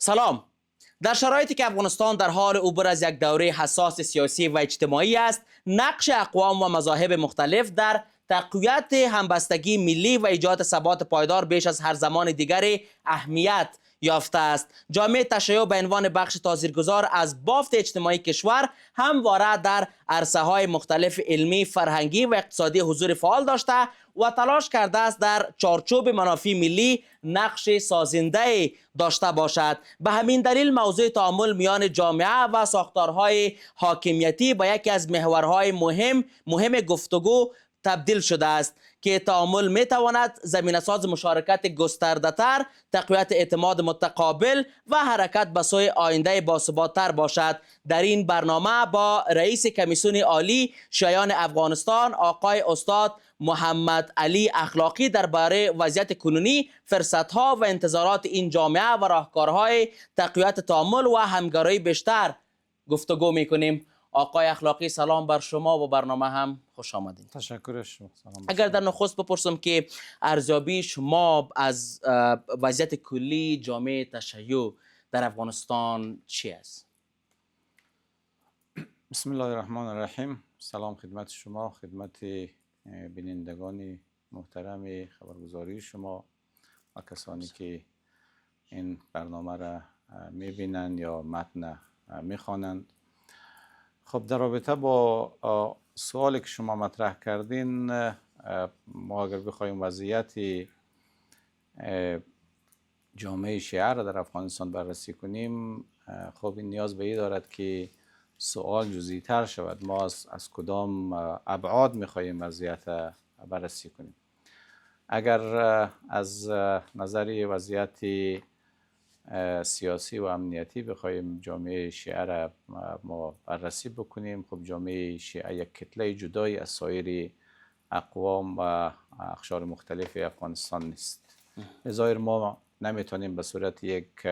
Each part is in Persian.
سلام. در شرایطی که افغانستان در حال عبور از یک دوره حساس سیاسی و اجتماعی است، نقش اقوام و مذاهب مختلف در تقویت همبستگی ملی و ایجاد ثبات پایدار بیش از هر زمان دیگری اهمیت یافته است. جامعه تشیع به عنوان بخش تاثیرگذار از بافت اجتماعی کشور همواره در عرصه‌های مختلف علمی، فرهنگی و اقتصادی حضور فعال داشته و تلاش کرده است در چارچوب منافع ملی نقش سازنده داشته باشد. به همین دلیل موضوع تعامل میان جامعه و ساختارهای حاکمیتی به یکی از محورهای مهم گفتگو تبدیل شده است که تعامل می تواند زمینه ساز مشارکت گسترده تر، تقویت اعتماد متقابل و حرکت به سوی آینده باثبات‌تر باشد. در این برنامه با رئیس کمیسیون عالی شیعیان افغانستان آقای استاد محمد علی اخلاقی درباره وضعیت کنونی، فرصت‌ها و انتظارات این جامعه و راهکارهای تقویت تعامل و همکاری بیشتر گفتگو می‌کنیم. آقای اخلاقی، سلام بر شما و برنامه هم خوش آمدید. تشکر شما. اگر در نخست بپرسم که ارزیابی شما از وضعیت کلی جامعه تشیع در افغانستان چی است؟ بسم الله الرحمن الرحیم. سلام خدمت شما، خدمت بینندگان محترم خبرگزاری شما و کسانی که این برنامه را میبینند یا متن میخوانند. خب در رابطه با سوالی که شما مطرح کردین، ما اگر بخوایم وضعیت جامعه شیعه را در افغانستان بررسی کنیم، خب این نیاز به این دارد که سوال جزئی تر شود. ما از کدام ابعاد میخواهیم وضعیت بررسی کنیم. اگر از نظر وضعیت سیاسی و امنیتی بخواهیم جامعه شیعه را ما بررسی بکنیم، خب جامعه شیعه یک کتله جدایی از سایر اقوام و اقشار مختلف افغانستان نیست. لذا ما نمیتونیم به صورت یک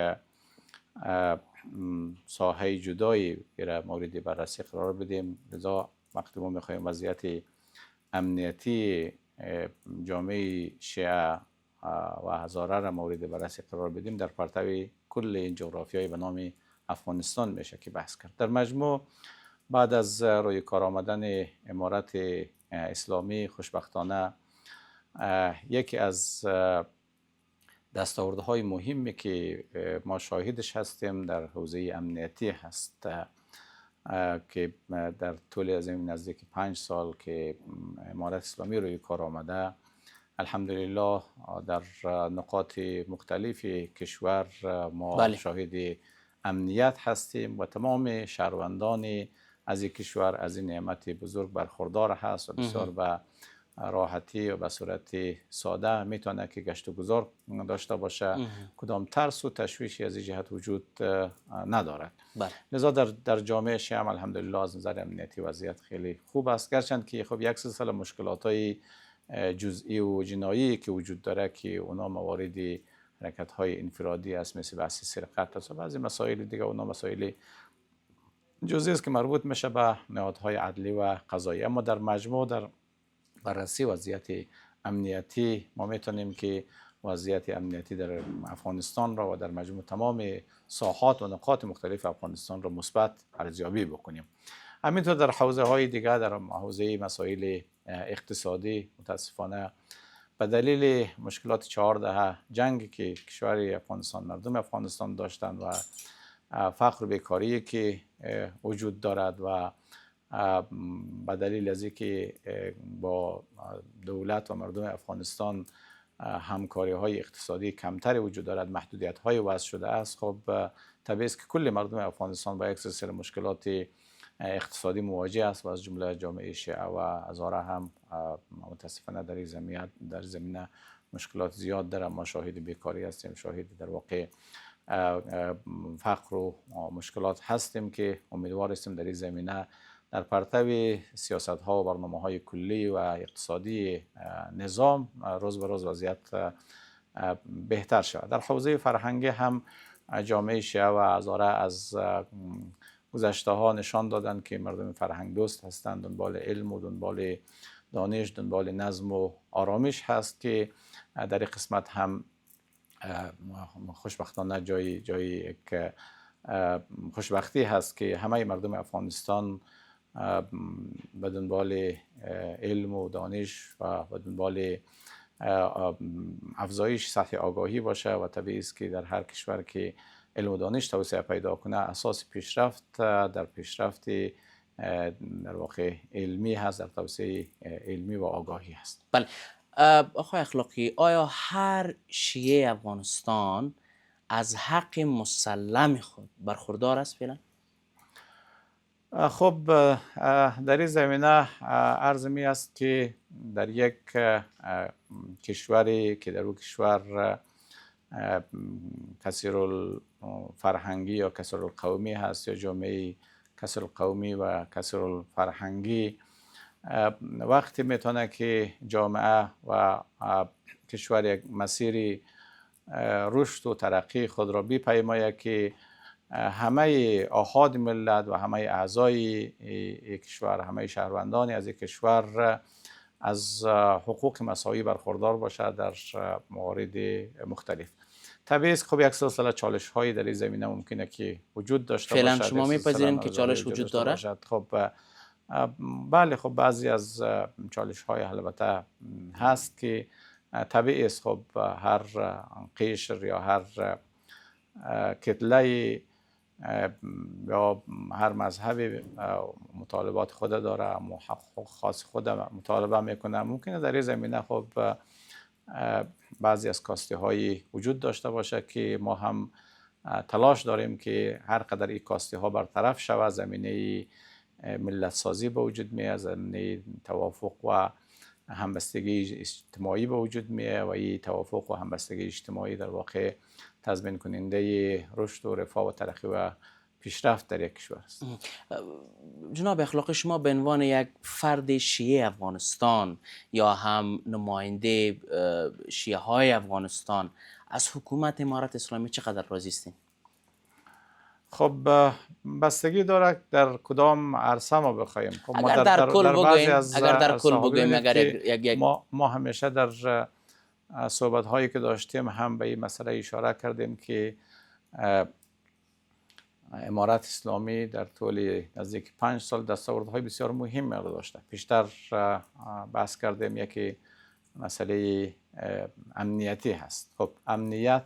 ساحه جدایی را مورد بررسی قرار بدیم. لذا وقتی ما میخوایم وضعیت امنیتی جامعه شیعه و هزاره را مورد بررسی قرار بدیم، در پرتو کل این جغرافیای به نام افغانستان میشه که بحث کرد. در مجموع بعد از روی کار آمدن امارت اسلامی، خوشبختانه یکی از دستاوردهای مهمی که ما شاهدش هستیم در حوزه امنیتی هست که در طول از این نزدیک 5 سال که امارت اسلامی روی کار آمده، الحمدلله در نقاط مختلف کشور ما شاهد امنیت هستیم و تمام شهروندان از این کشور از این نعمت بزرگ برخوردار هست و بسیار به راحتی و به صورت ساده میتونه که گشت و گذار داشته باشه. کدام ترس و تشویشی از این جهت وجود ندارد. لذا در جامعه شیعه الحمدلله از نظر امنیتی وضعیت خیلی خوب است، گرچند که خب یک سلسله مشکلات های جزئی و جنایی که وجود داره که اونا موارد حرکت های انفرادی است، مثل بحث سرقت است و بعضی مسائل دیگه. اونا مسائل جزئی است که مربوط میشه به نهادهای عدلی و قضایی. اما در مجموع در بررسی وضعیت امنیتی ما میتونیم که وضعیت امنیتی در افغانستان را و در مجموع تمام ساحات و نقاط مختلف افغانستان را مثبت ارزیابی بکنیم. همینطور در حوزه های دیگر، در حوزه مسائل اقتصادی، متاسفانه به دلیل مشکلات 4 دهه جنگ که کشور افغانستان، مردم افغانستان داشتند و فقر و بیکاری که وجود دارد و به دلیل از اینکه با دولت و مردم افغانستان همکاری های اقتصادی کمتری وجود دارد، محدودیت های وضع شده است، خب طبیعی است که کل مردم افغانستان با یک سلسله مشکلات اقتصادی مواجه است و از جمله جامعه شیعه و هزاره هم متاسفانه در زمینه مشکلات زیاد داره. ما شاهد بیکاری هستیم، شاهد در واقع فقر و مشکلات هستیم که امیدوار هستیم در این زمینه در پرتو سیاست ها و برنامه های کلی و اقتصادی نظام روز به روز وضعیت بهتر شود. در حوزه فرهنگی هم جامعه شیعه و هزاره از گذشته ها نشان دادند که مردم فرهنگ دوست هستند، دنبال علم و دنبال دانش، دنبال نظم و آرامش هست که در این قسمت هم خوشبختانه جای یک خوشبختی هست که همه مردم افغانستان به دنبال علم و دانش و به دنبال افزایش سطح آگاهی باشه و طبیعی است که در هر کشور که علم و دانش توسعه پیدا کنه اساس پیشرفت در پیشرفت در واقع علمی هست، در توسعه علمی و آگاهی هست. بله. آقای اخلاقی، آیا هر شیعه افغانستان از حق مسلم خود برخوردار است فعلا؟ خب در این زمینه عرض می است که در یک کشوری که در او کشور کثیر الفرهنگی یا کثیر القومی هست یا جامعه کثیر القومی و کثیر الفرهنگی، وقتی میتونه که جامعه و کشور یک مسیری رشد و ترقی خود را بپیماید که همه آحاد ملت و همه اعضای کشور، همه شهروندان از کشور از حقوق مساوی برخوردار باشد در موارد مختلف. طبیعی است خب یک سلسله چالش هایی در این زمینه ممکنه که وجود داشته باشد. فعلا شما میپذیرین که چالش وجود داره؟ خب بله، خب بعضی از چالش های البته هست که طبیعی است خب هر قشر یا هر کتله یا هر مذهبی مطالبات خود داره، حقوق خاص خود مطالبه میکنه. ممکنه در این زمینه خب بعضی از کاستی هایی وجود داشته باشه که ما هم تلاش داریم که هر قدر این کاستی ها برطرف شود، زمینه ملت سازی به وجود میاد، زمینه توافق و همبستگی اجتماعی به وجود میاد و این توافق و همبستگی اجتماعی در واقع تضمین کننده رشد و رفاه و ترقی و پیشرفت در یک کشور است. جناب اخلاقی، شما به عنوان یک فرد شیعه افغانستان یا هم نماینده شیعه های افغانستان از حکومت امارت اسلامی چقدر راضی هستین؟ خب بستگی داره در کدام عرصه ما بخوایم. خب اگر در کل بگویم، اگر ما همیشه در صحبت هایی که داشتیم هم به این مسئله اشاره کردیم که امارت اسلامی در طول نزدیک 5 سال دستاوردهای بسیار مهم را داشته. پیشتر بحث کردیم یکی مسئله امنیتی هست. خب امنیت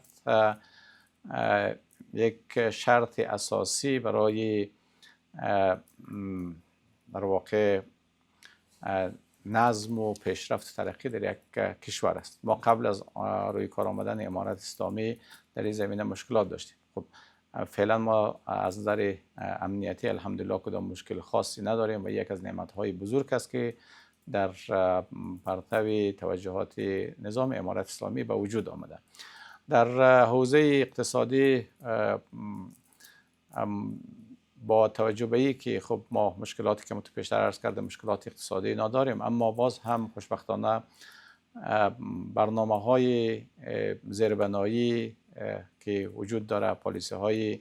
یک شرط اساسی برای در واقع نظم و پیشرفت و ترقی در یک کشور است. ما قبل از روی کار آمدن امارت اسلامی در این زمینه مشکلات داشتیم. خب فعلا ما از نظر امنیتی الحمدلله کدام مشکل خاصی نداریم و یک از نعمت‌های بزرگ است که در پرتو توجهات نظام امارت اسلامی به وجود آمده. در حوزه اقتصادی با توجه به این که خب ما مشکلاتی که پیشتر عرض کردم مشکلات اقتصادی نداریم، اما باز هم خوشبختانه برنامه‌های زیربنایی که وجود داره، پالیسی‌های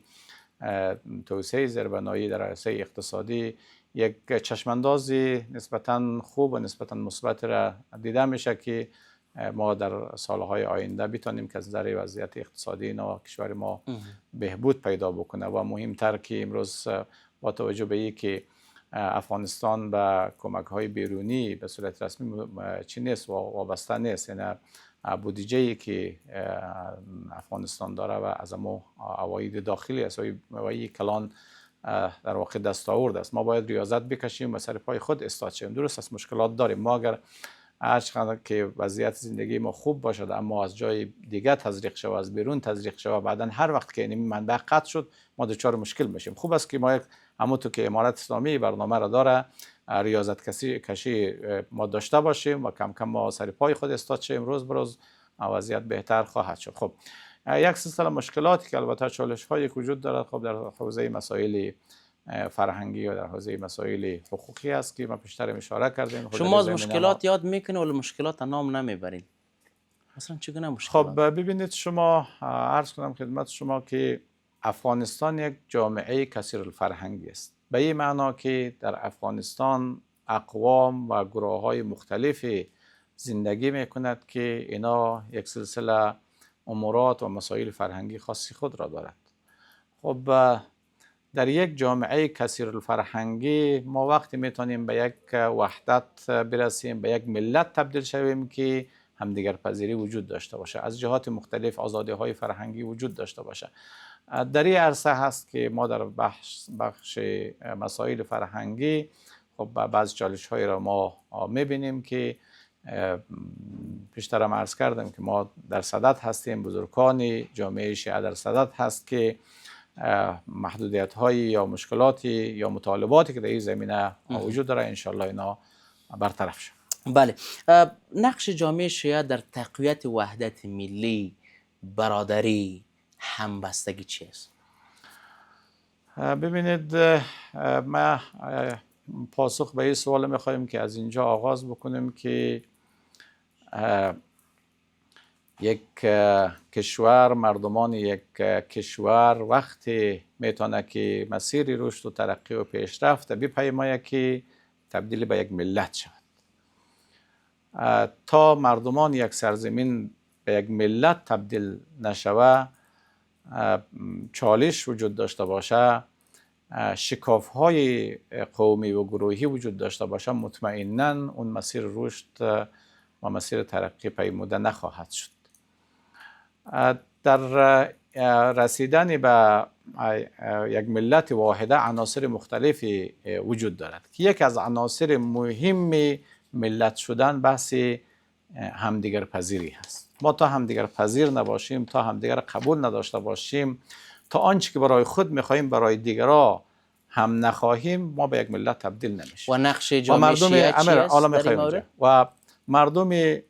توسعه زیربنایی در عرصه اقتصادی یک چشماندازی نسبتاً خوب و نسبتاً مثبت را دیده میشه که ما در سالهای آینده بتونیم که از نظر وضعیت اقتصادی اینا کشور ما بهبود پیدا بکنه و مهمتر که امروز با توجه به این که افغانستان به کمک‌های بیرونی به صورت رسمی چی نیست و وابسته نیست، یعنی بودجه‌ای که افغانستان داره و از ما عواید داخلی است و این کلان در واقع دستاورد است. ما باید ریاضت بکشیم و سر پای خود استاد شیم. درست است مشکلات داریم. ما اگر هرچقدر که وضعیت زندگی ما خوب باشد اما از جای دیگه تزریق شود، از بیرون تزریق شود، بعدن هر وقت که این منبع قطع شد ما دچار مشکل میشیم. خوب است که ما همونطور که امارت اسلامی برنامه را داره ریاضت کشی ما داشته باشیم و کم کم ما سر پای خود استاد شیم. روز به روز وضعیت بهتر خواهد شد. خب یک سلسله مشکلاتی که البته چالش هایی وجود دارد خب در حوزه مسائل فرهنگی و در حوزه مسائل حقوقی است که ما پیشتر اشاره کردیم. شما از مشکلات یاد میکنه ولی مشکلات نام نمیبرین؟ مثلا چگونه مشکلات؟ خب ببینید، شما عرض کنم خدمت شما که افغانستان یک جامعه کثیر الفرهنگی است. به این معنا که در افغانستان اقوام و گروه های مختلفی زندگی میکند که اینا یک سلسله امورات و مسائل فرهنگی خاص خود را دارد. خب در یک جامعه کثیر الفرهنگی ما وقتی میتونیم به یک وحدت برسیم، به یک ملت تبدیل شویم که همدیگر پذیری وجود داشته باشه، از جهات مختلف آزادی های فرهنگی وجود داشته باشه. در این عرصه هست که ما در بخش مسائل فرهنگی خب بعض چالش های را ما میبینیم که پیشترم عرض کردم که ما در صدد هستیم، بزرگان جامعه شیعه در صدد هست که محدودیت های یا مشکلاتی یا مطالباتی که در این زمینه وجود داره انشالله اینا برطرف شد. بله، نقش جامعه شیعه در تقویت وحدت ملی، برادری، همبستگی چی است؟ ببینید، ما پاسخ به این سوال میخوایم که از اینجا آغاز بکنیم که یک کشور، مردمان یک کشور وقتی میتونه که مسیر رشد و ترقی و پیشرفت بپیماید که تبدیل به یک ملت شود. تا مردمان یک سرزمین به یک ملت تبدیل نشود، چالش وجود داشته باشه، شکاف های قومی و گروهی وجود داشته باشه، مطمئناً اون مسیر رشد و مسیر ترقی پیموده نخواهد شد. در رسیدن به یک ملت واحده عناصر مختلفی وجود دارد که یک از عناصر مهم ملت شدن بحث همدیگر پذیری هست. ما تا همدیگر پذیر نباشیم، تا همدیگر قبول نداشته باشیم، تا آنچه که برای خود میخواهیم برای دیگرها هم نخواهیم، ما به یک ملت تبدیل نمیشیم. و نقش جامعه شیعه چی است در این مورد؟ و مردم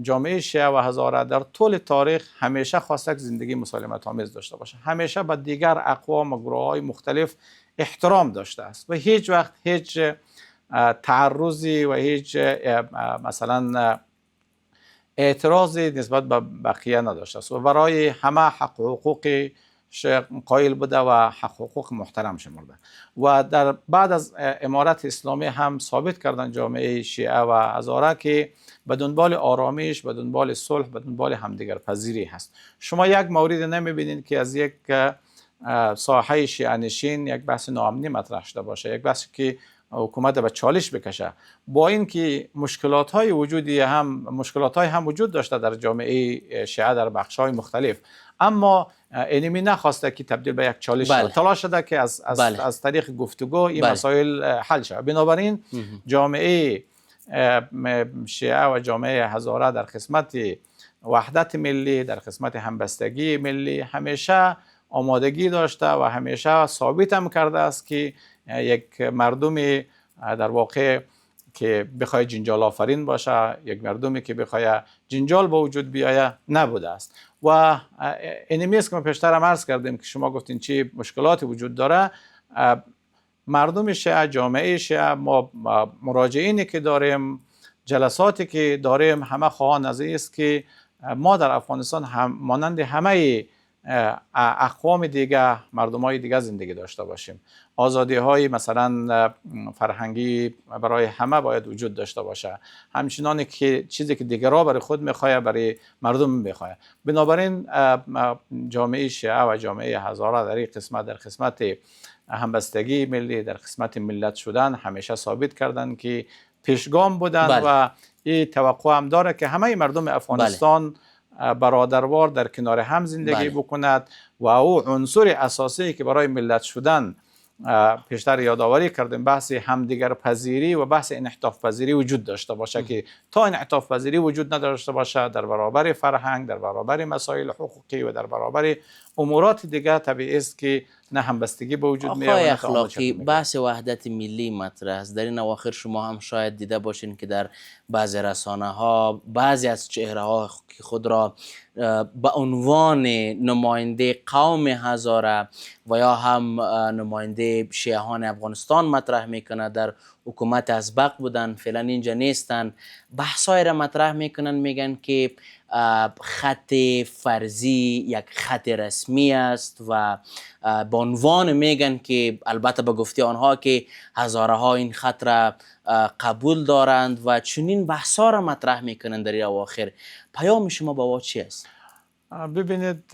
جامعه شیعه و هزاره در طول تاریخ همیشه خواسته که زندگی مسالمت آمیز داشته باشه، همیشه به دیگر اقوام و گروه های مختلف احترام داشته است و هیچ وقت هیچ تعرضی و هیچ مثلا اعتراضی نسبت به بقیه نداشته است و برای همه حق و حقوق قائل بوده و حق و حقوق محترم شمرده. و در بعد از امارت اسلامی هم ثابت کردن جامعه شیعه و هزاره که به دنبال آرامش، به دنبال صلح، به دنبال همدیگر پذیری هست. شما یک مورد نمیبینید که از یک ساحه شیعه نشین یک بحث ناامنی مطرح شده باشه، یک بحثی که حکومت به چالش بکشه، با اینکه مشکلات های هم وجود داشته در جامعه شیعه در بخش های مختلف، اما اینمی نخواسته که تبدیل به یک چالش شد. تلاش شده که از طریق گفتگو این مسائل حل شود. بنابراین جامعه شیعه و جامعه هزاره در قسمت وحدت ملی، در قسمت همبستگی ملی همیشه آمادگی داشته و همیشه ثابت هم کرده است که یک مردمی در واقع که بخواد جنجال آفرین باشه، یک مردمی که بخواد جنجال با وجود بیاید نبوده است. و اینمی است که ما پیشتر هم عرض کردیم که شما گفتین چی مشکلاتی وجود داره. مردم شیعه، جامعه شیعه، ما مراجعینی که داریم، جلساتی که داریم، همه خواهان از این است که ما در افغانستان مانند همه اقوام دیگه، مردم های دیگه زندگی داشته باشیم. آزادی های مثلا فرهنگی برای همه باید وجود داشته باشه، همچنان که چیزی که دیگرها برای خود میخواه برای مردم میخواه. بنابراین جامعه شیعه و جامعه هزاره در این قسمت، در قسمت همبستگی ملی، در قسمت ملت شدن همیشه ثابت کردن که پیشگام بودن. و این توقع هم داره که همه مردم افغانستان برادروار در کنار هم زندگی بکند و او عنصر اساسی که برای ملت شدن پیشتر یادآوری کردیم، بحث همدیگر پذیری و بحث انعطاف پذیری وجود داشته باشه که تا انعطاف پذیری وجود نداشته باشه در برابر فرهنگ، در برابر مسائل حقوقی و در برابر امورات دیگه، طبیعی است که نه همبستگی به وجود میاد. آقای اخلاقی، بحث وحدت ملی مطرح است. در این اواخر شما هم شاید دیده باشین که در بعضی رسانه ها بعضی از چهره ها خود را به عنوان نماینده قوم هزاره و یا هم نماینده شیعهان افغانستان مطرح میکنه. در حکومت ازبق بودن، فعلا اینجا نیستن. بحثای را مطرح میکنن، میگن که خط فرضی یک خط رسمی است و به عنوان میگن که البته به گفته آنها که هزاره ها این خط را قبول دارند و چنین بحثا را مطرح میکنن در این اواخر. پیام شما با چی است؟ ببینید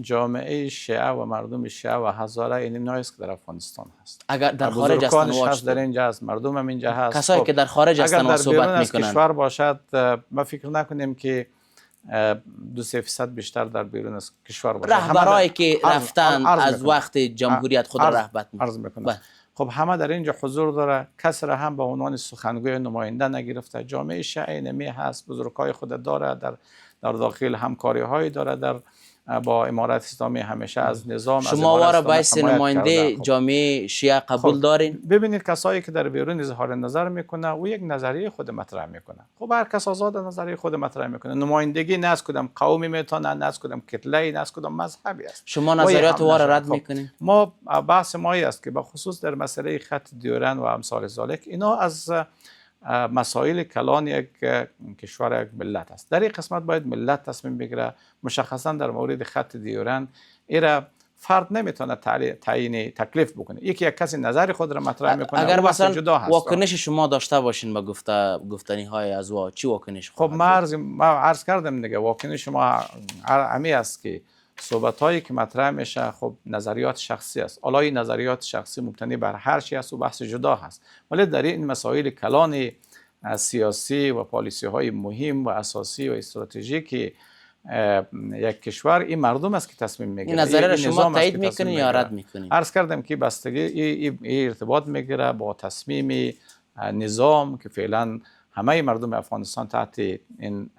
جامعه شیعه و مردم شیعه و هزاره این نوعی است که در افغانستان هست. اگر در خارج هستن بزرگانش هست در اینجا هست، مردم هم اینجا هست. کسایی خب، که در خارج هستن اگر و در صحبت بیرون از میکنن کشور باشد ما فکر نکنیم که 2-3% بیشتر در بیرون از کشور باشد. رهبرایی که رفتن از میکنم. وقت جمهوریت خود رهبت عرض میکنم. خب همه در اینجا حضور داره، کس را هم به عنوان سخنگوی نماینده نگرفته. جامعه شیعه نمی هست، بزرگای خود داره، در داخل همکاری های داره، در با امارت اسلامی همیشه از نظام شما واره باعث نماینده جامعه شیعه قبول دارین؟ ببینید کسایی که در بیرون اظهار نظر میکنه او یک نظریه خود مطرح میکنه. خب هر کس آزاد نظریه خود مطرح میکنه. نمایندگی نه از کدام قومی میتونه، نه از کدام کتله، نه از کدام مذهبی است. شما نظریات واره رد میکنین؟ ما بحث ما است که به خصوص در مسئله خط دیورن و امثال ذالک اینا از مسائل کلان یک کشور، یک ملت است. در این قسمت باید ملت تصمیم بگیره. مشخصا در مورد خط دیورن ایرا فرد نمیتونه تعیین تکلیف بکنه. یکی یک کسی نظر خود را مطرح میکنه. اگر مثلا واکنش شما داشته باشین به گفتنی های از وا، چی واکنش؟ خب ما عرض کردم دیگه، واکنش ما همی است که صحبت هایی که مطرح میشه خب نظریات شخصی است. حالا این نظریات شخصی مبتنی بر هر چی است و بحث جدا هست، ولی در این مسائل کلان سیاسی و پالیسی های مهم و اساسی و استراتژیک یک کشور این مردم است که تصمیم میگیره. این نظریه را شما تایید میکنین یا رد میکنین؟ عرض کردم که بستگی این ارتباط میگیره با تصمیم نظام که فعلا همه مردم افغانستان تحت این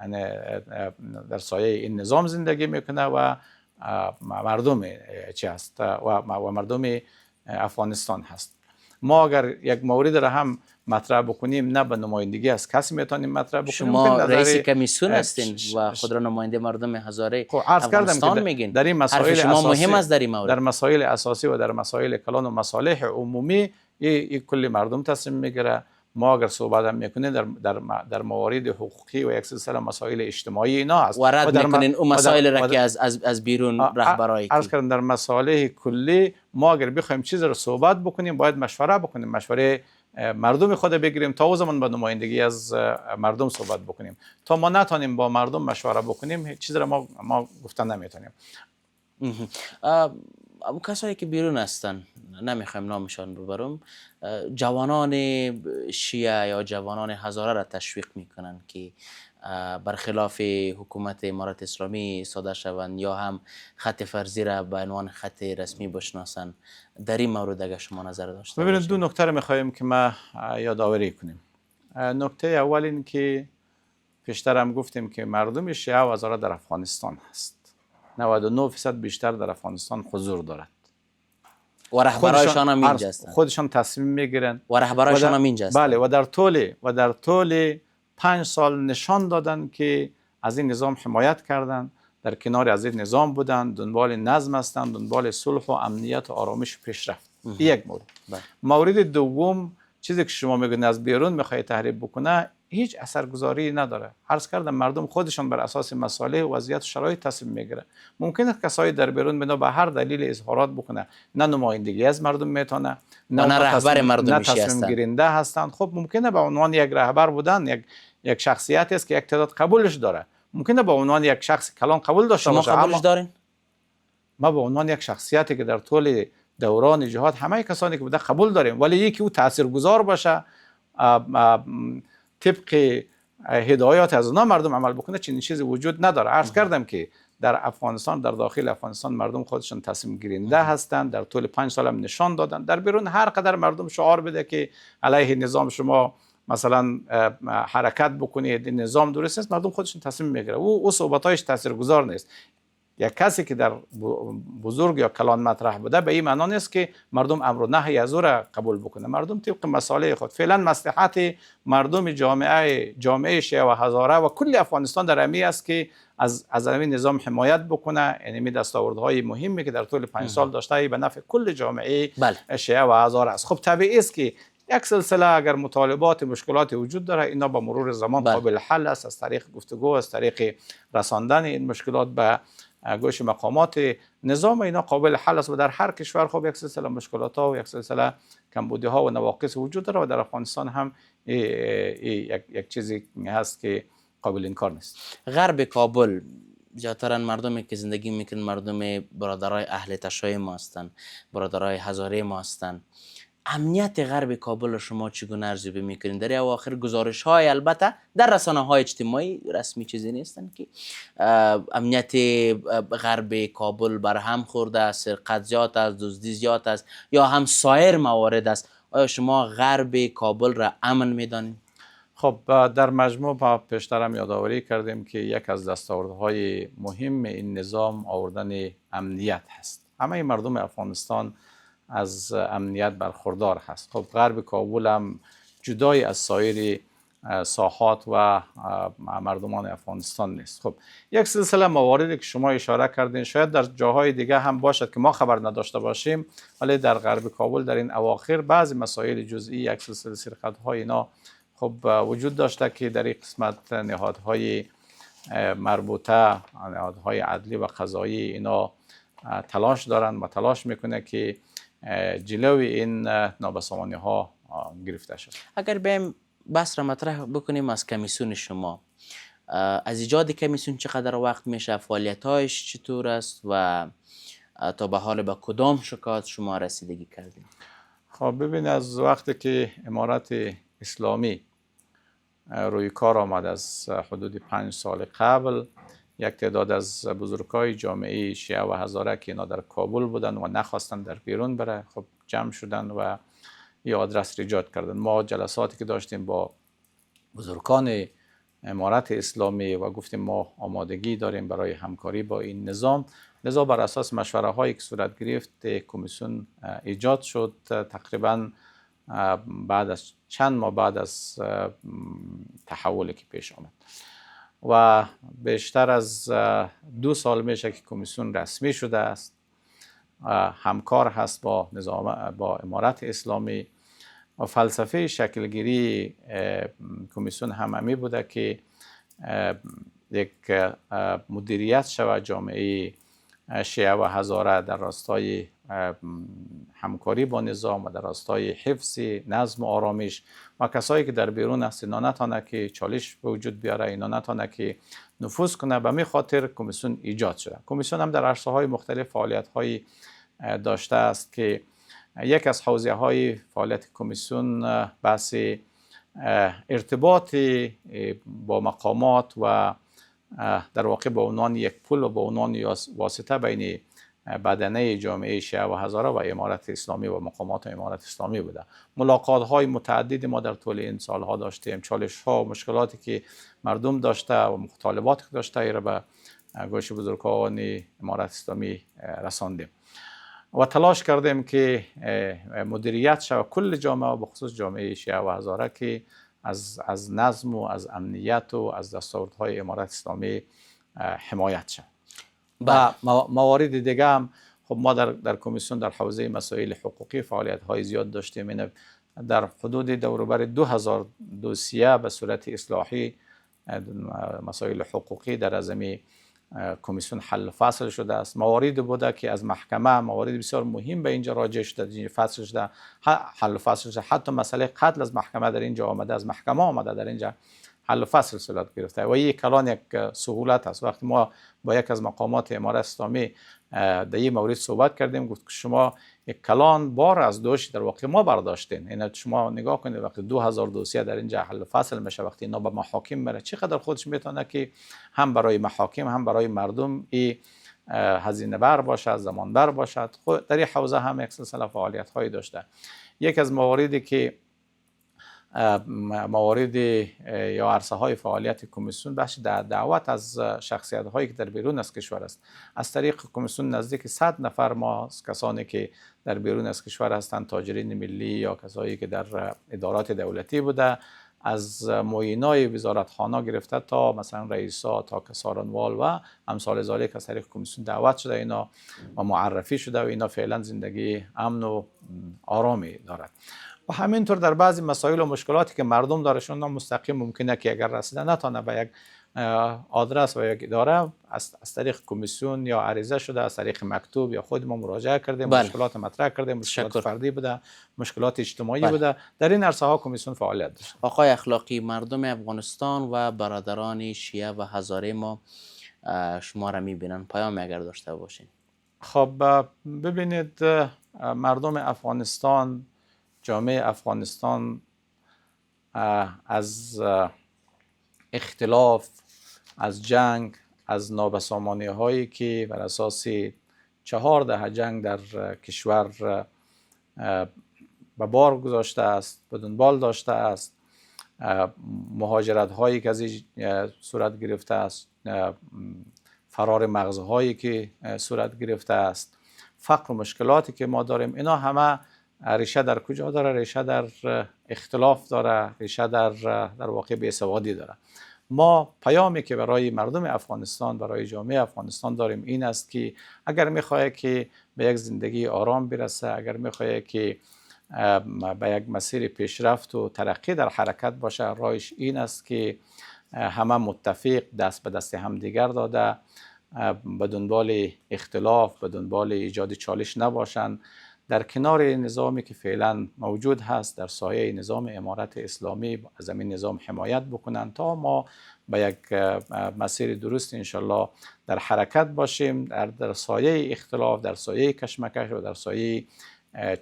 در سایه این نظام زندگی میکنه و مردم چی هست و مردم افغانستان هست. ما اگر یک مورد را هم مطرح بکنیم نه به نمایندگی از کسی میتونیم مطرح بکنیم. شما رئیس کمیسیون هستین و خود را نماینده مردم هزاره افغانستان میگین. در این مسائل شما مهم است در این مورد. در مسائل اساسی و در مسائل کلان و مصالح عمومی این کل مردم تصمیم میگیره. ما اگر صحبت هم میکنیم در موارد حقوقی و یک سلسله مسائل اجتماعی اینا هست و رد میکنین اون مسائل را که از بیرون رهبرایی عرض کردم در مسائل کلی ما اگر بخوایم چیز رو صحبت بکنیم باید مشوره بکنیم، مشوره مردم خود بگیریم تا او زمان با نمایندگی از مردم صحبت بکنیم. تا ما نتونیم با مردم مشوره بکنیم چیز رو ما گفتن نمیتونیم. کسایی که بیرون هستن نمیخوایم نامشان ببرم، جوانان شیعه یا جوانان هزاره را تشویق میکنن که برخلاف حکومت امارت اسلامی ساده شوند یا هم خط فرضی را به عنوان خط رسمی بشناسن. در این مورد اگر شما نظر داشته باشید. ببینید دو نکته را میخوایم که ما یادآوری کنیم. نکته اول این که پیشتر هم گفتیم که مردم شیعه و هزاره در افغانستان هست. 99% بیشتر در افغانستان حضور دارد و رهبرایشان هم اینجا هستند. خودشان تصمیم میگیرن و رهبرایشان هم اینجا هستند. بله و در طول 5 سال نشان دادن که از این نظام حمایت کردند، در کنار از این نظام بودند، دنبال نظم هستند، دنبال صلح و امنیت و آرامش و پیشرفت. یک مورد. مورد دوم چیزی که شما میگید از بیرون میخواد تحریف بکنه هیچ اثرگذاری نداره. عرض کردم مردم خودشان بر اساس مسائل و وضعیت و شرایط تصمیم میگیره. ممکنه کسایی در بیرون بنا به هر دلیل اظهارات بکنه، نه نمایندگی از مردم میتونه، نه رهبر مردم تصمیم گیرنده هستند. خب ممکنه به عنوان یک رهبر بودن، یک شخصیتی است که یک تعداد قبولش داره. ممکنه به عنوان یک شخص کلان قبول داشته باشه. شما قبولش دارین؟ ما به عنوان یک شخصیتی که در طول دوران جهاد همه کسانی که بوده قبول داریم، ولی یکی او تاثیرگذار باشه طبق هدایات از اونا مردم عمل بکنه چنین چیزی وجود نداره. عرض کردم که در افغانستان، در داخل افغانستان مردم خودشون تصمیم گیرنده هستند. در طول 5 سال هم نشان دادن. در بیرون هر قدر مردم شعار بده که علیه نظام شما مثلا حرکت بکنید، نظام درست است، مردم خودشون تصمیم میگیره. او صحبتایش تاثیرگذار نیست. یک کسی که در بزرگ یا کلان مطرح بوده به این معنا نیست که مردم امر و نهی از او را قبول بکنه. مردم طبق مسائل خود فعلا مصلحت مردم جامعه شیعه و هزاره و کل افغانستان در امی است که از این نظام حمایت بکنه. یعنی دستاوردهای مهمی که در طول 5 سال داشته به نفع کل جامعه شیعه و هزاره است. خب طبیعی است که یک سلسله اگر مطالبات مشکلات وجود داره اینا با مرور زمان قابل حل است، از طریق گفتگو، از طریق رساندن این مشکلات به گوش مقامات نظام اینا قابل حل است. و در هر کشور خب یک سلسله مشکلات ها و یک سلسله کمبودی ها و نواقص وجود داره و در افغانستان هم یک چیزی هست که قابل انکار نیست. غرب کابل زیادترن مردمی که زندگی میکنن مردم برادرای اهل تشیع ما هستند، برادرای هزاره ما هستند. امنیت غرب کابل رو شما چگونه ارزیابی میکنین؟ در اواخر گزارش های، البته در رسانه های اجتماعی رسمی چیزی نیستن، که امنیت غرب کابل برهم خورده است، سرقت زیاد است، دزدی زیاد است، یا هم سایر موارد است. آیا شما غرب کابل را امن میدانید؟ خب در مجموع ما پیشترم یادآوری کردیم که یک از دستاوردهای مهم این نظام آوردن امنیت هست. همه مردم افغانستان از امنیت برخوردار هست. خب غرب کابل هم جدای از سایر ساحات و مردمان افغانستان نیست. خب یک سلسله مواردی که شما اشاره کردین شاید در جاهای دیگه هم باشد که ما خبر نداشته باشیم، ولی در غرب کابل در این اواخر بعضی مسائل جزئی، یک سلسله سرقت‌های اینا خب وجود داشته که در این قسمت نهادهای مربوطه، نهادهای عدلی و قضایی اینا تلاش دارند و تلاش میکنه که جلوی این نابسامانی ها گرفته شد. اگر بیم بحث را مطرح بکنیم از کمیسیون شما، از ایجاد کمیسیون چقدر وقت میشه؟ فعالیت‌هایش چطور است و تا به حال به کدام شکایات شما رسیدگی کردیم؟ خب ببین، از وقتی که امارت اسلامی روی کار آمد از حدود 5 سال قبل، یک تعداد از بزرگای جامعه شیعه و هزاره که اینا در کابل بودن و نخواستن در بیرون بره، خب جمع شدن و یه آدرس را ایجاد کردن. ما جلساتی که داشتیم با بزرگان امارت اسلامی و گفتیم ما آمادگی داریم برای همکاری با این نظام، لذا بر اساس مشوره هایی که صورت گرفت کمیسیون ایجاد شد. تقریبا بعد از چند ماه بعد از تحولی که پیش آمد و بیشتر از 2 سال میشه که کمیسیون رسمی شده است، همکار هست با با امارت اسلامی و فلسفه شکلگیری کمیسیون هممی بوده که یک مدیریت شود جامعه شیعه و هزاره در راستای همکاری با نظام و در راستای حفظ نظم و آرامش، و کسایی که در بیرون است اینا نتانه که چالش به وجود بیاره، اینا نتانه که نفوذ کنه. به می خاطر کمیسیون ایجاد شده. کمیسیون هم در عرصه های مختلف فعالیت های داشته است که یک از حوزه های فعالیت کمیسیون بحث ارتباط با مقامات و در واقع به عنوان یک پل و به عنوان واسطه بین بدنه جامعه شیعه و هزاره و امارت اسلامی و مقامات امارت اسلامی بوده. ملاقات های متعددی ما در طول این سالها داشتیم، چالش ها و مشکلاتی که مردم داشته و مطالباتی که داشته ایره به گوش بزرگان امارت اسلامی رساندیم و تلاش کردیم که مدیریت شود کل جامعه و بخصوص جامعه شیعه و هزاره که از نظم و از امنیت و از دستاوردهای امارت اسلامی حمایت شد. و موارد دیگه هم خب ما در کمیسیون در حوزه مسائل حقوقی فعالیت های زیاد داشتیم. این در حدود دوروبر 2000 دوسیه به صورت اصلاحی مسائل حقوقی در ازمی کمیسیون حل فصل شده است. مواردی بوده که از محکمه موارد بسیار مهم به اینجا راجع شده، فصل شده، حل فصل شده. حتی مسئله قتل از محکمه در اینجا آمده، از محکمه آمده در اینجا حل فصل صورت گرفته و یک کلان یک سهولت است. وقتی ما با یک از مقامات امارت اسلامی در این مورد صحبت کردیم، گفت که شما یک کلان بار از دوش در واقع ما برداشتین. این شما نگاه کنید وقتی 2000 دوسیه در اینجا حل فصل میشه، وقتی اینا به محاکم میره، چقدر خودش میتونه که هم برای محاکم هم برای مردم این هزینه بر باشد، زمان بر باشد. خود در این حوزه هم یک سلسله فعالیت هایی داشته. یک از مواردی که موارد یا عرصه های فعالیت کمیسیون بخش دعوت از شخصیت هایی که در بیرون از کشور است. از طریق کمیسیون نزدیک 100 نفر ما کسانی که در بیرون از کشور هستند، تاجرین ملی یا کسایی که در ادارات دولتی بوده، از معینای وزارتخانه گرفته تا مثلا رئیسا تا کسارانوال و امثال ذالک از طریق کمیسیون دعوت شده اینا و معرفی شده و اینا فعلا زندگی امن و آرامی دارد. و همینطور در بعضی مسائل و مشکلاتی که مردم دارشون مستقیم ممکنه که اگر رسیده نتانه به یک آدرس و یک اداره از طریق کمیسیون یا عریضه شده، از طریق مکتوب یا خود ما مراجعه کردیم، مشکلات مطرح کردیم، مشکلات فردی بوده، مشکلات اجتماعی بوده. در این عرصه ها کمیسیون فعالیت داشت. آقای اخلاقی، مردم افغانستان و برادران شیعه و هزاره ما شما را میبینن؟ پیام اگر داشته باشین. خب ببینید، مردم افغانستان، جامعه افغانستان از اختلاف، از جنگ، از نابسامانی هایی که بر اساس 14 جنگ در کشور به بار گذاشته است، به دنبال داشته است، مهاجرت هایی که از صورت گرفته است، فرار مغزهایی که صورت گرفته است، فقر و مشکلاتی که ما داریم، اینا همه ریشه در کجا داره؟ ریشه در اختلاف داره، ریشه در واقع بی‌سوادی داره. ما پیامی که برای مردم افغانستان، برای جامعه افغانستان داریم این است که اگر میخواه که به یک زندگی آرام برسه، اگر میخواه که به یک مسیر پیشرفت و ترقی در حرکت باشه، راهش این است که همه متفق دست به دست همدیگر داده به دنبال اختلاف، به دنبال ایجاد چالش نباشند، در کنار نظامی که فعلا موجود هست، در سایه نظام امارت اسلامی از این نظام حمایت بکنند تا ما به یک مسیر درست انشالله در حرکت باشیم، در سایه اختلاف، در سایه کشمکش و در سایه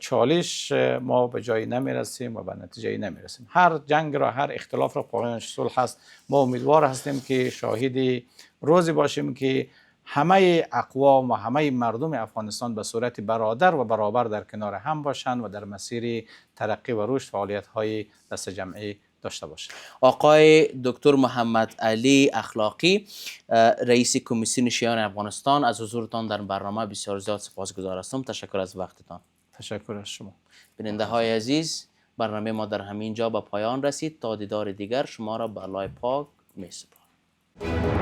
چالش ما به جایی نمیرسیم و به نتیجه نمیرسیم. هر جنگ را، هر اختلاف را پایانش صلح هست. ما امیدوار هستیم که شاهد روزی باشیم که همه اقوام و همه مردم افغانستان به صورت برادر و برابر در کنار هم باشند و در مسیر ترقی و رشد فعالیت‌های دست جمعی داشته باشند. آقای دکتر محمد علی اخلاقی، رئیس کمیسیون شیعیان افغانستان، از حضورتان در برنامه بسیار زیاد سپاسگزار هستم. تشکر از وقتتان. تشکر از شما. بیننده های عزیز، برنامه ما در همین جا به پایان رسید. تا دیدار دیگر شما را به الله پاک می سپارم.